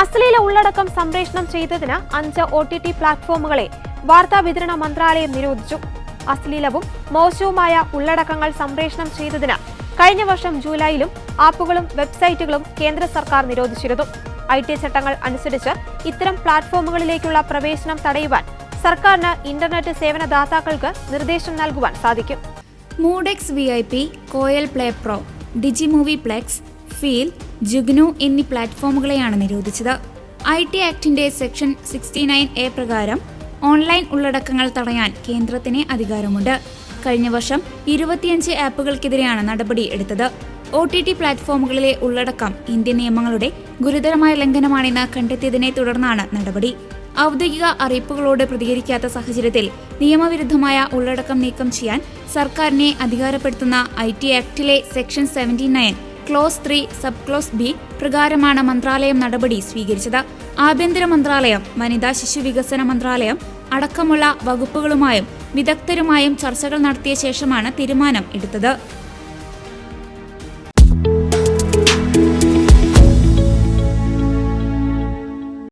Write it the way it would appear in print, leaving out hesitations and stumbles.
അശ്ലീല ഉള്ളടക്കം സംപ്രേഷണം ചെയ്തതിന് 5 OTT പ്ലാറ്റ്ഫോമുകളെ വാർത്താവിതരണ മന്ത്രാലയം നിരോധിച്ചു. അശ്ലീലവും മോശവുമായ ഉള്ളടക്കങ്ങൾ സംപ്രേഷണം ചെയ്തതിന് കഴിഞ്ഞ വർഷം ജൂലൈയിലും ആപ്പുകളും വെബ്സൈറ്റുകളും കേന്ദ്ര സർക്കാർ നിരോധിച്ചിരുന്നു. IT ചട്ടങ്ങൾ അനുസരിച്ച് ഇത്തരം പ്ലാറ്റ്ഫോമുകളിലേക്കുള്ള പ്രവേശനം തടയുവാൻ സർക്കാരിന് ഇന്റർനെറ്റ് സേവനദാതാക്കൾക്ക് നിർദ്ദേശം നൽകുവാൻ സാധിക്കും. MoodX VIP, Koyal play pro, Digimovieplex, feel, Jugnu എന്നീ പ്ലാറ്റ്ഫോമുകളെയാണ് നിരോധിച്ചത്. IT ആക്ടിന്റെ സെക്ഷൻ 69A പ്രകാരം ഓൺലൈൻ ഉള്ളടക്കങ്ങൾ തടയാൻ കേന്ദ്രത്തിന് അധികാരമുണ്ട്. കഴിഞ്ഞ വർഷം 25 ആപ്പുകൾക്കെതിരെയാണ് നടപടി എടുത്തത്. OTT പ്ലാറ്റ്ഫോമുകളിലെ ഉള്ളടക്കം ഇന്ത്യൻ നിയമങ്ങളുടെ ഗുരുതരമായ ലംഘനമാണെന്ന് കണ്ടെത്തിയതിനെ തുടർന്നാണ് നടപടി. ഔദ്യോഗിക അറിയിപ്പുകളോട് പ്രതികരിക്കാത്ത സാഹചര്യത്തിൽ നിയമവിരുദ്ധമായ ഉള്ളടക്കം നീക്കം ചെയ്യാൻ സർക്കാരിനെ അധികാരപ്പെടുത്തുന്ന IT ആക്ടിലെ section 79 clause 3 sub clause B പ്രകാരമാണ് മന്ത്രാലയം നടപടി സ്വീകരിച്ചത്. ആഭ്യന്തര മന്ത്രാലയം, വനിതാ ശിശു വികസന മന്ത്രാലയം അടക്കമുള്ള വകുപ്പുകളുമായും വിദഗ്ധരുമായും ചർച്ചകൾ നടത്തിയ ശേഷമാണ് തീരുമാനം എടുത്തത്.